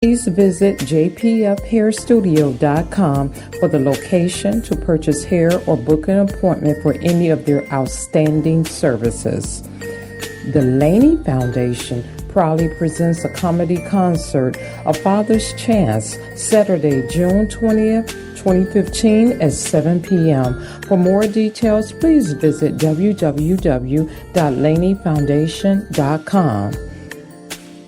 Please visit jpfhairstudio.com for the location to purchase hair or book an appointment for any of their outstanding services. The Laney Foundation proudly presents a comedy concert, A Father's Chance, Saturday, June 20th, 2015 at 7 p.m. For more details, please visit www.laneyfoundation.com.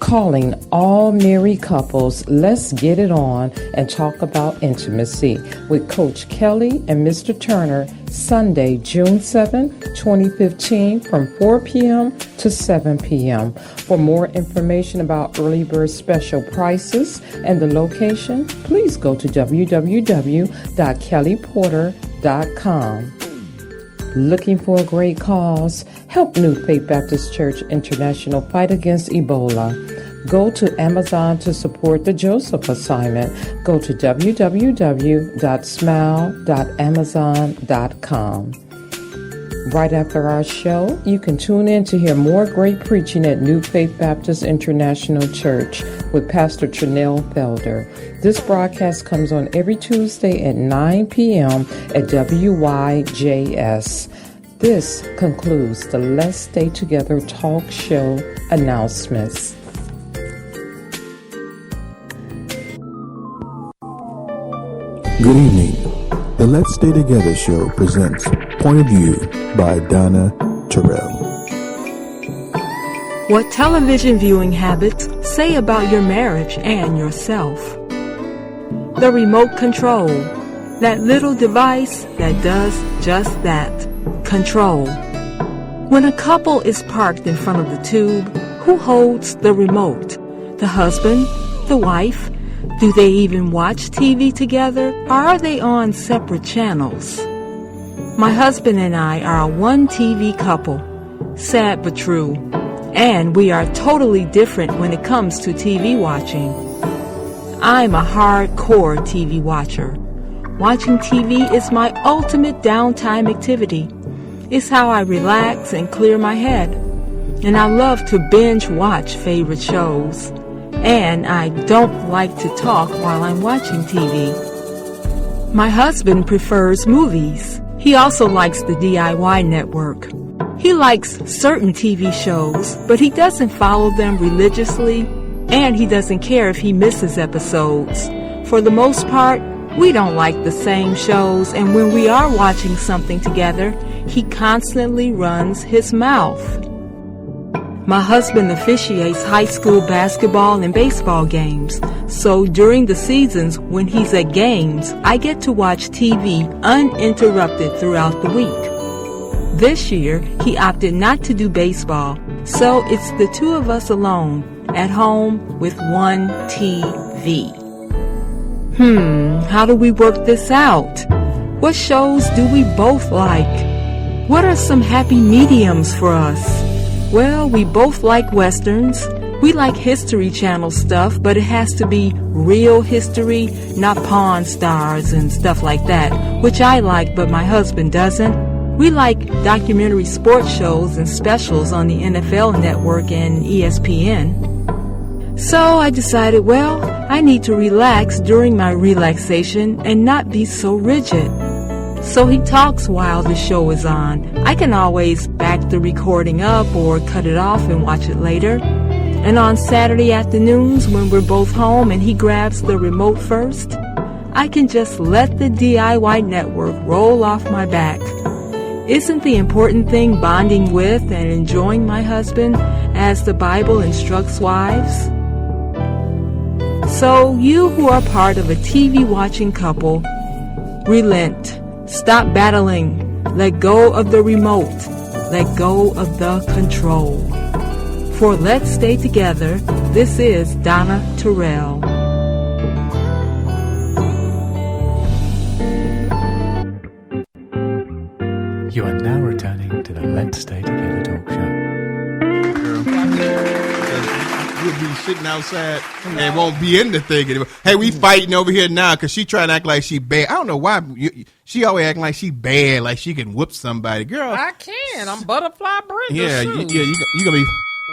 Calling all married couples, let's get it on and talk about intimacy with Coach Kelly and Mr. Turner, Sunday, June 7, 2015 from 4 p.m. to 7 p.m. For more information about early bird special prices and the location, please go to www.kellyporter.com. Looking for a great cause? Help New Faith Baptist Church International fight against Ebola. Go to Amazon to support the Joseph assignment. Go to www.smile.amazon.com. Right after our show, you can tune in to hear more great preaching at New Faith Baptist International Church with Pastor Trinell Felder. This broadcast comes on every Tuesday at 9 p.m. at WYJS. This concludes the Let's Stay Together talk show announcements. Good evening. The Let's Stay Together show presents Point of View by Donna Terrell. What television viewing habits say about your marriage and yourself. The remote control, that little device that does just that, control. When a couple is parked in front of the tube, who holds the remote? The husband? The wife? Do they even watch TV together, or are they on separate channels? My husband and I are a one TV couple, sad but true, and we are totally different when it comes to TV watching. I'm a hardcore TV watcher. Watching TV is my ultimate downtime activity. It's how I relax and clear my head, and I love to binge watch favorite shows. And I don't like to talk while I'm watching TV. My husband prefers movies. He also likes the DIY network. He likes certain TV shows, but he doesn't follow them religiously, and he doesn't care if he misses episodes. For the most part, we don't like the same shows, and when we are watching something together, he constantly runs his mouth. My husband officiates high school basketball and baseball games, so during the seasons when he's at games, I get to watch TV uninterrupted throughout the week. This year, he opted not to do baseball, so it's the two of us alone, at home with one TV. How do we work this out? What shows do we both like? What are some happy mediums for us? Well, we both like westerns. We like History Channel stuff, but it has to be real history, not Pawn Stars and stuff like that, which I like, but my husband doesn't. We like documentary sports shows and specials on the NFL Network and ESPN. So I decided, well, I need to relax during my relaxation and not be so rigid. So he talks while the show is on. I can always back the recording up or cut it off and watch it later. And on Saturday afternoons when we're both home and he grabs the remote first, I can just let the DIY network roll off my back. Isn't the important thing bonding with and enjoying my husband as the Bible instructs wives? So you who are part of a TV watching couple, relent. Stop battling. Let go of the remote. Let go of the control. For Let's Stay Together, this is Donna Terrell. You are now returning to the Let's Stay Together talk show. We'll be sitting outside and won't be in the thing anymore. Hey, we fighting over here now because she trying to act like she bad. I don't know why. She always acting like she bad, like she can whoop somebody. Girl, I can. I'm Butterfly Brenda. Yeah, shoot. you gonna be.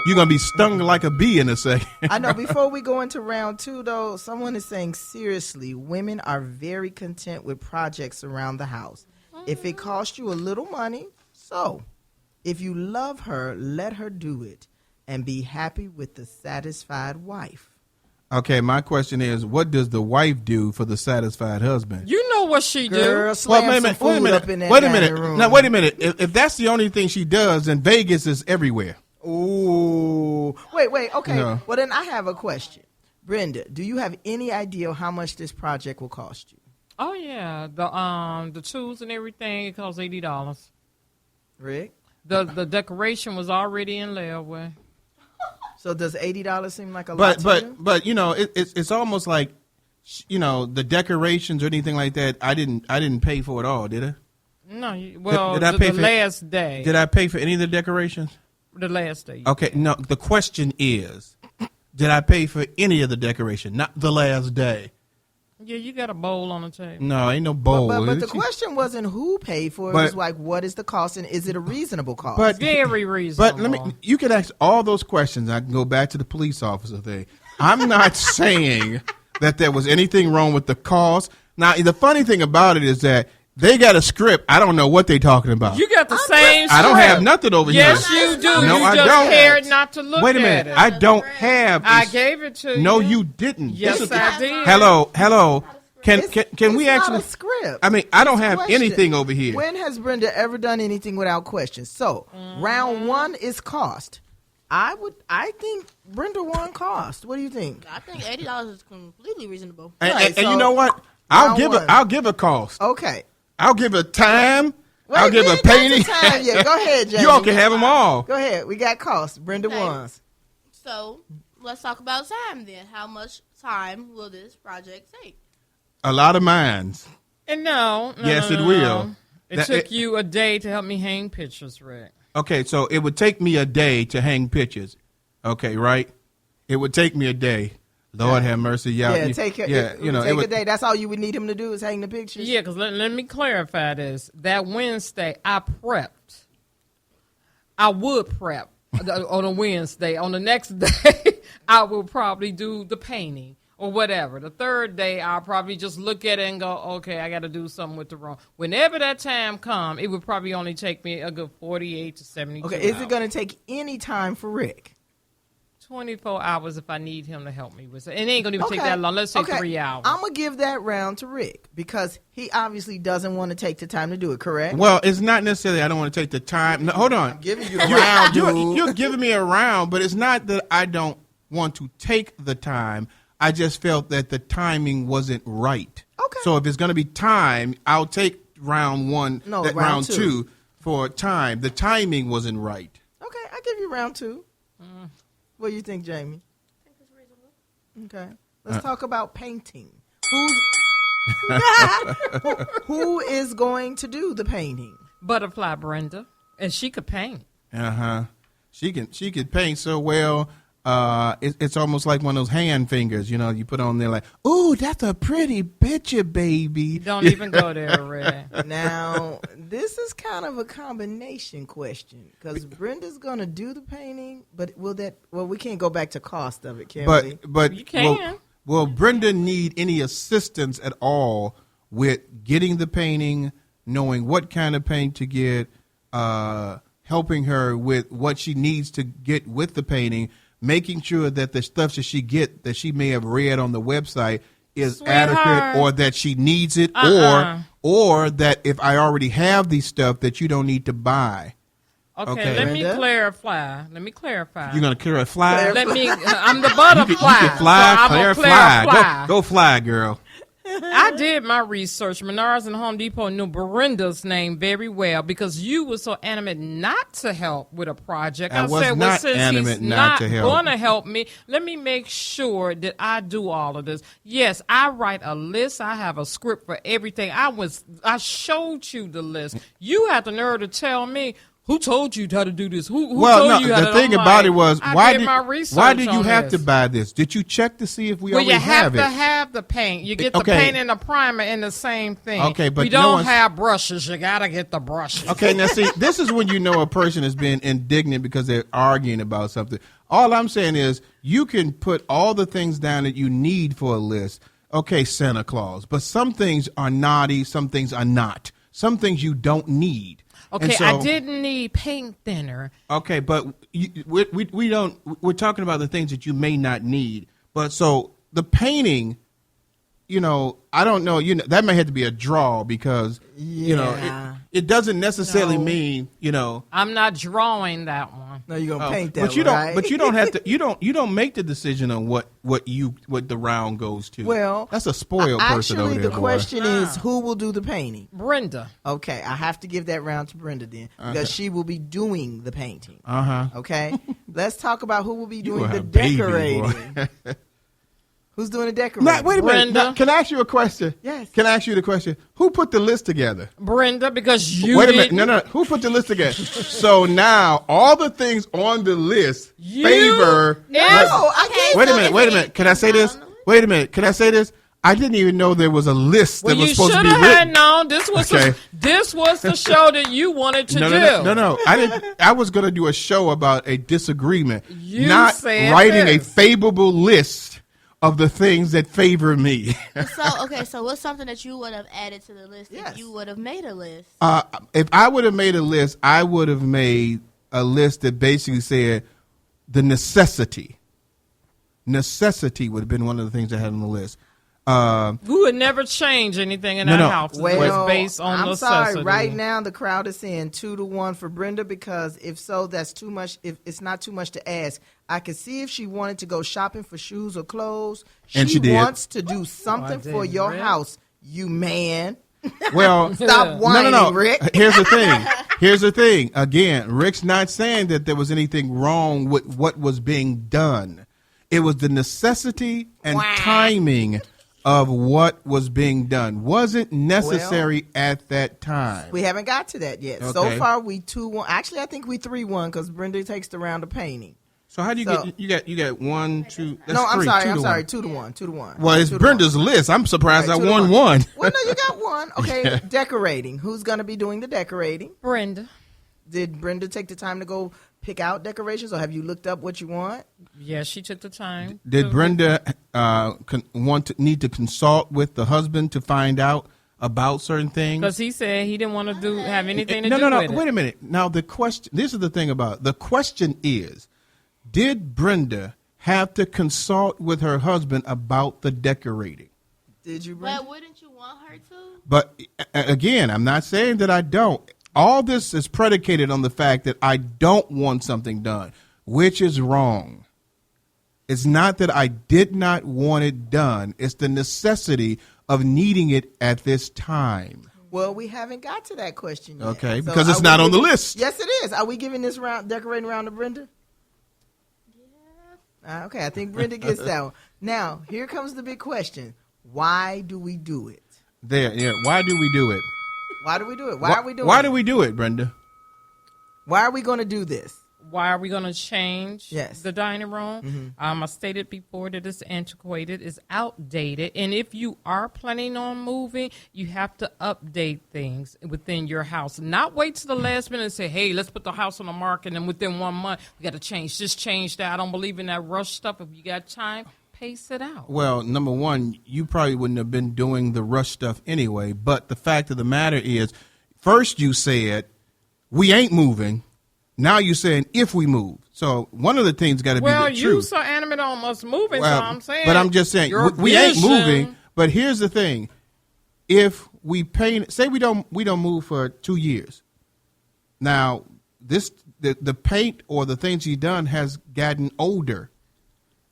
You're going to be stung like a bee in a second. I know. Before we go into round 2, though, someone is saying, seriously, women are very content with projects around the house. If it costs you a little money, so if you love her, let her do it and be happy with the satisfied wife. Okay, my question is, what does the wife do for the satisfied husband? You know what she Girl, do. slam some food up in that Wait a dining minute. room. Now, wait a minute. If that's the only thing she does, then Vegas is everywhere. Ooh. Wait. Okay. No. Well, then I have a question. Brenda, do you have any idea how much this project will cost you? Oh yeah, the tools and everything, it costs $80. Rick? The decoration was already in layaway. So does $80 seem like a lot to you? But you know, it's almost like, you know, the decorations or anything like that. I didn't pay for it all, did I? No, Did I pay the for last day. Did I pay for any of the decorations? The last day. Okay, no. The question is, did I pay for any of the decoration? Not the last day. Yeah, you got a bowl on the table. No, ain't no bowl. But the question wasn't who paid for it. It was like, what is the cost and is it a reasonable cost? But very reasonable. But you can ask all those questions. I can go back to the police officer thing. I'm not saying that there was anything wrong with the cost. Now, the funny thing about it is that they got a script. I don't know what they're talking about. You got the same script. I don't have nothing over yes, here. Yes, you do. No, you I just don't. cared not to look Wait a at minute. it. I don't have. I gave it to you. No, you didn't. Yes, I did. Hello. Can we actually? Not a script. I mean, I don't have Question. anything over here. When has Brenda ever done anything without questions? So round 1 is cost. I think Brenda won cost. What do you think? I think $80 is completely reasonable. And you know what? I'll give a cost. Okay. I'll give a time. Wait, I'll give we a ain't got painting. the time yet. Go ahead, Jamie. You all can have them all. Go ahead. We got cost. Brenda Okay. won. So let's talk about time then. How much time will this project take? A lot of minds. And no. Yes, it will. It took you a day to help me hang pictures, Rick. Okay, so it would take me a day to hang pictures. Okay, right? It would take me a day. Lord have mercy, y'all. Yeah, take it. Yeah, you know, take a day. That's all you would need him to do is hang the pictures. Yeah, because let me clarify this. That Wednesday, I prepped. I would prep on a Wednesday. On the next day, I will probably do the painting or whatever. The third day, I'll probably just look at it and go, okay, I got to do something with the room. Whenever that time comes, it would probably only take me a good 48 to 72 Okay, is hours. it going to take any time for Rick? 24 hours if I need him to help me with it. It ain't going to even take that long. Let's say 3 hours. I'm going to give that round to Rick because he obviously doesn't want to take the time to do it, correct? Well, it's not necessarily I don't want to take the time. No, hold on. I'm giving you the round, dude. You're giving me a round, but it's not that I don't want to take the time. I just felt that the timing wasn't right. Okay. So if it's going to be time, I'll take round 1, round 2 for time. The timing wasn't right. Okay, I'll give you round 2. What do you think, Jamie? I think it's reasonable. Okay. Let's talk about painting. Who is going to do the painting? Butterfly Brenda. And she could paint. Uh-huh. She could paint so well. It's almost like one of those hand fingers, you know, you put on there like, ooh, that's a pretty picture, baby. Don't even go there, Ray. Now, this is kind of a combination question because Brenda's going to do the painting, but we can't go back to cost of it, can we? But You can. Will Brenda need any assistance at all with getting the painting, knowing what kind of paint to get, helping her with what she needs to get with the painting, making sure that the stuff that she may have read on the website is adequate, or that she needs it, or that if I already have these stuff that you don't need to buy. Okay. Let me clarify. You're gonna clarify. I'm the butterfly. You can fly, so I'm gonna clarify. Go fly, girl. I did my research. Menards and Home Depot knew Brenda's name very well because you were so animate not to help with a project. I was said, not since animate he's not to help. going to help me, let me make sure that I do all of this. Yes, I write a list. I have a script for everything. I showed you the list. You had the nerve to tell me, Who told you how to do this? Who well, told you no, how the to? thing I'm about like, it was, I why did did my research why did you on have to this. buy this? Did you check to see if we Well, already you have have to it? have the paint. You get the Okay. paint and the primer in the same thing. Okay, but we no don't one's- have brushes. You gotta get the brushes. Okay, now see, this is when you know a person is being indignant because they're arguing about something. All I'm saying is you can put all the things down that you need for a list. Okay, Santa Claus, but some things are naughty, some things are not. Some things you don't need. Okay, And so- I didn't need paint thinner. Okay, but we don't. We're talking about the things that you may not need. But so the painting, I don't know. That may have to be a draw because Yeah. it doesn't necessarily No. mean I'm not drawing that one. No, you're gonna paint that. But you one, don't. right? But you don't have to. You don't make the decision on what the round goes to. Well, that's a spoiled person over actually, there. the boy. question is, who will do the painting? Brenda. Okay, I have to give that round to Brenda then because she will be doing the painting. Okay, let's talk about who will be doing are the a baby, decorating. boy. Who's doing the decorating? Now, wait a minute. Brenda. Now, can I ask you a question? Yes. Can I ask you the question? Who put the list together? Brenda, because you Wait a minute. didn't. No. Who put the list together? So now all the things on the list You- favor. No, I Wait a minute. Wait a minute. Can I say this? Wait a minute. Can I say this? I didn't even know there was a list Well, that was you supposed to should be have written. had known. This was Okay. this was the show that you wanted to do. No. I didn't. I was going to do a show about a disagreement, You not said writing a this. favorable list of the things that favor me. So what's something that you would have added to the list Yes. if you would have made a list? If I would have made a list, I would have made a list that basically said the necessity. Necessity would have been one of the things I had on the list. We would never change anything in No, our no. house. Well, It's based on I'm necessity. sorry. Right now, the crowd is saying 2-1 for Brenda because if so, that's too much. If it's not too much to ask, I could see if she wanted to go shopping for shoes or clothes. And she did. wants to do something for did, your Rick. house, you man. Well, Stop whining, no. Rick. Here's the thing. Again, Rick's not saying that there was anything wrong with what was being done. It was the necessity and timing of what was being done. Was it necessary at that time? We haven't got to that yet. So Okay. far, we 2-1. Actually, I think we 3-1 because Brenda takes the round of painting. So how do you So- get? You got 1, 2. That's No, I'm three, sorry. 2 I'm to sorry. 1. 2-1. 2-1. Well, it's 2-1. Brenda's list. I'm surprised Right, I 2-1. won one. Well, no, you got one. Okay, decorating. Who's going to be doing the decorating? Brenda. Did Brenda take the time to go pick out decorations, or have you looked up what you want? Yeah, she took the time. Did Brenda need to consult with the husband to find out about certain things? Because he said he didn't want to have anything to No. do with it. Wait a minute. Now the question. This is the thing about it. The question is, did Brenda have to consult with her husband about the decorating? Did you, Brenda? But wouldn't you want her to? But again, I'm not saying that I don't. All this is predicated on the fact that I don't want something done, which is wrong. It's not that I did not want it done. It's the necessity of needing it at this time. Well, we haven't got to that question yet. Okay, So because it's are not we on the giving- list. Yes, it is. Are we giving this decorating round to Brenda? Yeah. Okay, I think Brenda gets that one. Now, here comes the big question. Why do we do it? There, yeah. Why do we do it? Why do we do it? Why are we doing Why it? do we do it, Brenda? Why are we going to do this? Why are we going to change Yes. the dining room? I stated before that it's antiquated, it's outdated, and if you are planning on moving, you have to update things within your house. Not wait to the last minute and say, hey, let's put the house on the market, and within 1 month, we got to change this, change that. I don't believe in that rush stuff. If you got time, pace it out. Well, number one, you probably wouldn't have been doing the rush stuff anyway. But the fact of the matter is, first you said, we ain't moving. Now you're saying if we move. So one of the things got to be Well, the you truth. so animate on us moving, Well, so I'm saying. but I'm just saying your we ain't vision- moving. But here's the thing: if we paint, say we don't move for 2 years. Now the paint or the things you've done has gotten older,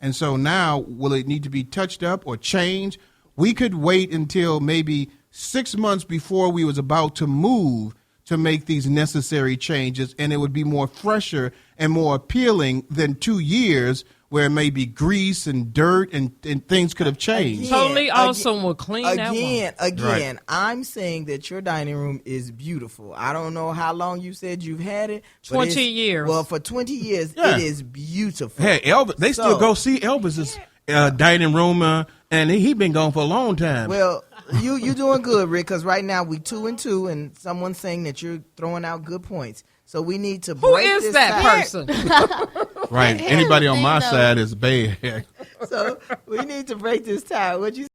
and so now will it need to be touched up or changed? We could wait until maybe 6 months before we was about to move to make these necessary changes, and it would be more fresher and more appealing than 2 years where it may be grease and dirt and things could have changed. Totally awesome will clean that one. Again, I'm saying that your dining room is beautiful. I don't know how long you said you've had it. 20 years. Well, for 20 years, it is beautiful. Hey, Elvis, they still go see Elvis's dining room, and he been gone for a long time. Well, you doing good, Rick, because right now we 2-2, and someone's saying that you're throwing out good points. So we need to break Who is this that tie. person? Right. Anybody on my side is bad. So we need to break this tie. What'd you